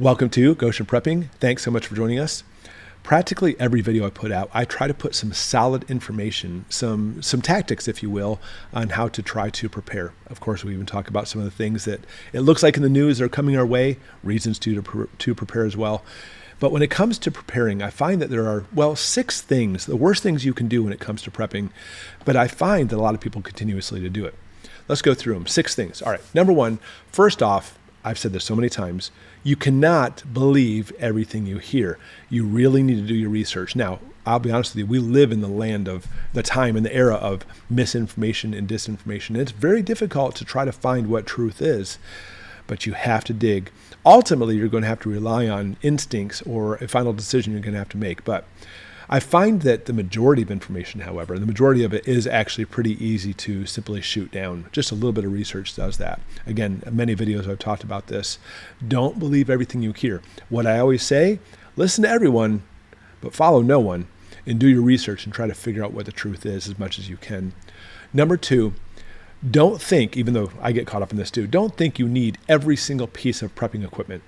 Welcome to Goshen Prepping. Thanks so much for joining us. Practically every video I put out, I try to put some solid information, some tactics, if you will, on how to try to prepare. Of course, we even talk about some of the things that it looks like in the news are coming our way, reasons to prepare as well. But when it comes to preparing, I find that there are, 6 things, the worst things you can do when it comes to prepping, but I find that a lot of people continuously to do it. Let's go through them. 6 things. All right. Number 1, first off, I've said this so many times, you cannot believe everything you hear. You really need to do your research. Now, I'll be honest with you, we live in the land of the time and the era of misinformation and disinformation. And it's very difficult to try to find what truth is, but you have to dig. Ultimately, you're going to have to rely on instincts or a final decision you're going to have to make. But I find that the majority of information, however, the majority of it is actually pretty easy to simply shoot down. Just a little bit of research does that. Again, many videos I've talked about this. Don't believe everything you hear. What I always say, listen to everyone, but follow no one, and do your research and try to figure out what the truth is as much as you can. Number 2, don't think, even though I get caught up in this too, don't think you need every single piece of prepping equipment.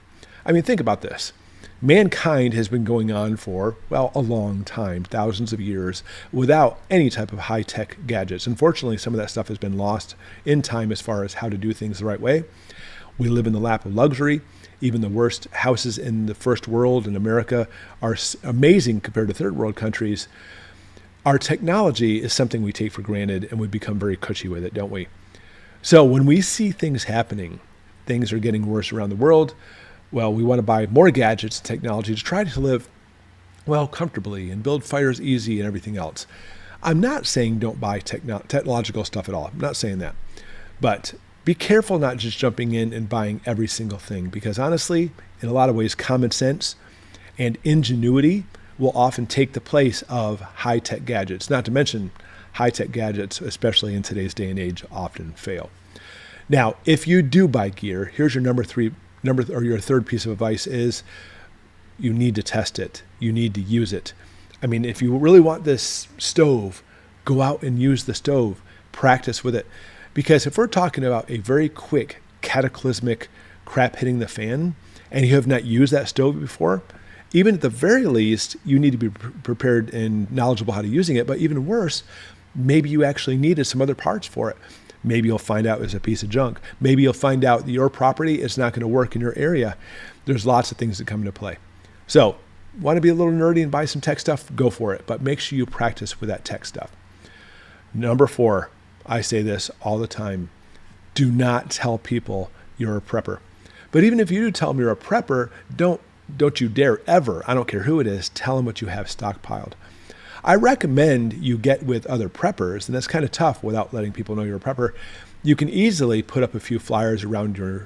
I mean, think about this. Mankind has been going on for, a long time, thousands of years, without any type of high-tech gadgets. Unfortunately, some of that stuff has been lost in time as far as how to do things the right way. We live in the lap of luxury. Even the worst houses in the first world in America are amazing compared to third world countries. Our technology is something we take for granted, and we become very cushy with it, don't we? So when we see things happening, things are getting worse around the world, we want to buy more gadgets and technology to try to live, comfortably and build fires easy and everything else. I'm not saying don't buy technological stuff at all. I'm not saying that. But be careful not just jumping in and buying every single thing, because honestly, in a lot of ways, common sense and ingenuity will often take the place of high-tech gadgets. Not to mention high-tech gadgets, especially in today's day and age, often fail. Now, if you do buy gear, here's your your third piece of advice is you need to test it. You need to use it. I mean, if you really want this stove, go out and use the stove. Practice with it. Because if we're talking about a very quick, cataclysmic crap hitting the fan, and you have not used that stove before, even at the very least, you need to be prepared and knowledgeable how to using it. But even worse, maybe you actually needed some other parts for it. Maybe you'll find out it's a piece of junk. Maybe you'll find out that your property is not going to work in your area. There's lots of things that come into play. So, want to be a little nerdy and buy some tech stuff? Go for it. But make sure you practice with that tech stuff. Number 4, I say this all the time. Do not tell people you're a prepper. But even if you do tell them you're a prepper, don't you dare ever, I don't care who it is, tell them what you have stockpiled. I recommend you get with other preppers, and that's kind of tough without letting people know you're a prepper. You can easily put up a few flyers around your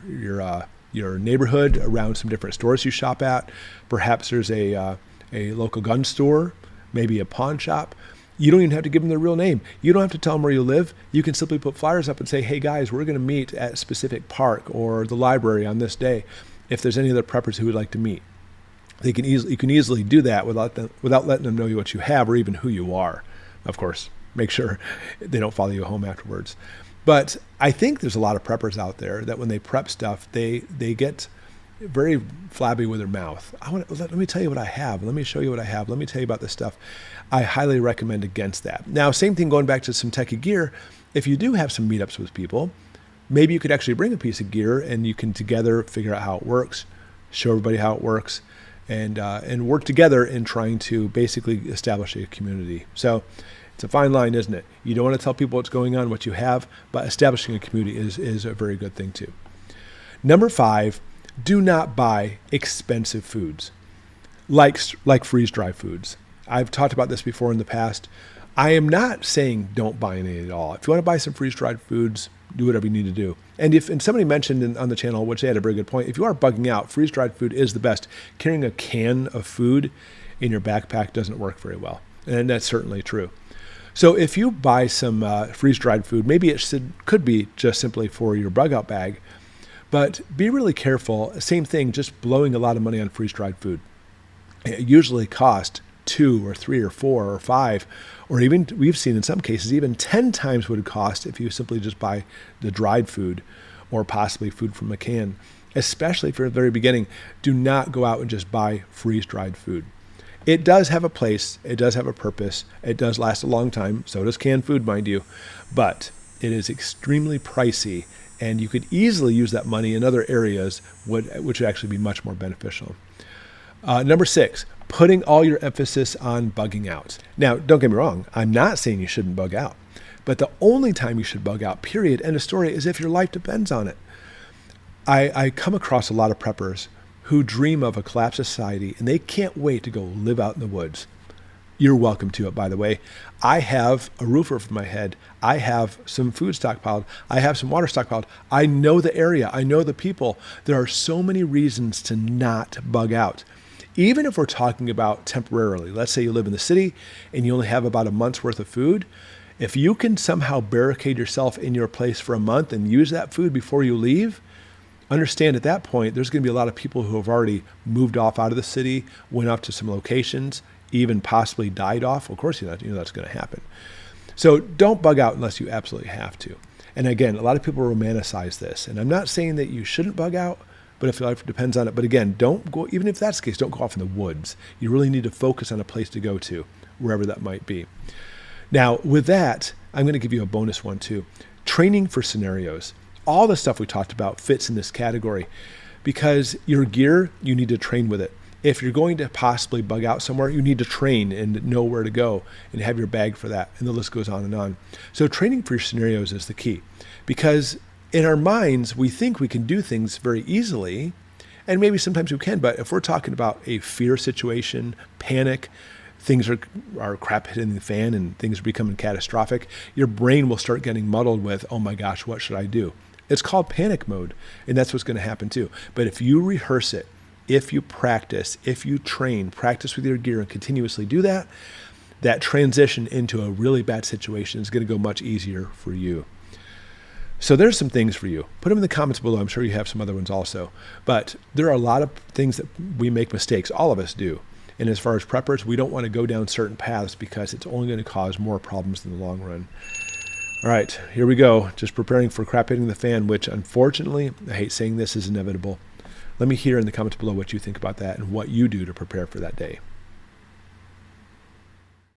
neighborhood, around some different stores you shop at. Perhaps there's a local gun store, maybe a pawn shop. You don't even have to give them their real name. You don't have to tell them where you live. You can simply put flyers up and say, hey guys, we're going to meet at a specific park or the library on this day. If there's any other preppers who would like to meet. You can easily do that without letting them know what you have or even who you are. Of course, make sure they don't follow you home afterwards. But I think there's a lot of preppers out there that when they prep stuff, they get very flabby with their mouth. Let me tell you what I have. Let me show you what I have. Let me tell you about this stuff. I highly recommend against that. Now, same thing going back to some techie gear. If you do have some meetups with people, maybe you could actually bring a piece of gear and you can together figure out how it works, show everybody how it works, and work together in trying to basically establish a community. So it's a fine line, isn't it? You don't want to tell people what's going on, what you have, but establishing a community is a very good thing too. Number 5, do not buy expensive foods, like freeze-dried foods. I've talked about this before in the past. I am not saying don't buy any at all. If you want to buy some freeze-dried foods, do whatever you need to do. And somebody mentioned on the channel, which they had a very good point, if you are bugging out, freeze-dried food is the best. Carrying a can of food in your backpack doesn't work very well. And that's certainly true. So if you buy some freeze-dried food, maybe it could be just simply for your bug-out bag, but be really careful. Same thing, just blowing a lot of money on freeze-dried food. It usually costs 2 or 3 or 4 or 5, or even we've seen in some cases even 10 times what it cost if you simply just buy the dried food or possibly food from a can. especially if you're at the very beginning, do not go out and just buy freeze-dried food. It does have a place, it does have a purpose, it does last a long time, so does canned food, mind you, but it is extremely pricey, and you could easily use that money in other areas, which would actually be much more beneficial. Number 6, putting all your emphasis on bugging out. Now, don't get me wrong, I'm not saying you shouldn't bug out, but the only time you should bug out, period, end of story, is if your life depends on it. I come across a lot of preppers who dream of a collapsed society, and they can't wait to go live out in the woods. You're welcome to it, by the way. I have a roof over my head. I have some food stockpiled. I have some water stockpiled. I know the area. I know the people. There are so many reasons to not bug out. Even if we're talking about temporarily, let's say you live in the city and you only have about a month's worth of food. If you can somehow barricade yourself in your place for a month and use that food before you leave, understand at that point, there's going to be a lot of people who have already moved off out of the city, went off to some locations, even possibly died off. Of course, you know that's going to happen. So don't bug out unless you absolutely have to. And again, a lot of people romanticize this. And I'm not saying that you shouldn't bug out, but if your life depends on it. But again, don't go, even if that's the case, don't go off in the woods. You really need to focus on a place to go to, wherever that might be. Now, with that, I'm going to give you a bonus one too. Training for scenarios. All the stuff we talked about fits in this category because your gear, you need to train with it. If you're going to possibly bug out somewhere, you need to train and know where to go and have your bag for that. And the list goes on and on. So training for your scenarios is the key because in our minds, we think we can do things very easily, and maybe sometimes we can, but if we're talking about a fear situation, panic, things are crap hitting the fan and things are becoming catastrophic, your brain will start getting muddled with, oh my gosh, what should I do? It's called panic mode, and that's what's going to happen too. But if you rehearse it, if you practice, if you train, practice with your gear and continuously do that, that transition into a really bad situation is going to go much easier for you. So there's some things for you. Put them in the comments below. I'm sure you have some other ones also. But there are a lot of things that we make mistakes. All of us do. And as far as preppers, we don't want to go down certain paths because it's only going to cause more problems in the long run. All right, here we go. Just preparing for crap hitting the fan, which unfortunately, I hate saying this, is inevitable. Let me hear in the comments below what you think about that and what you do to prepare for that day.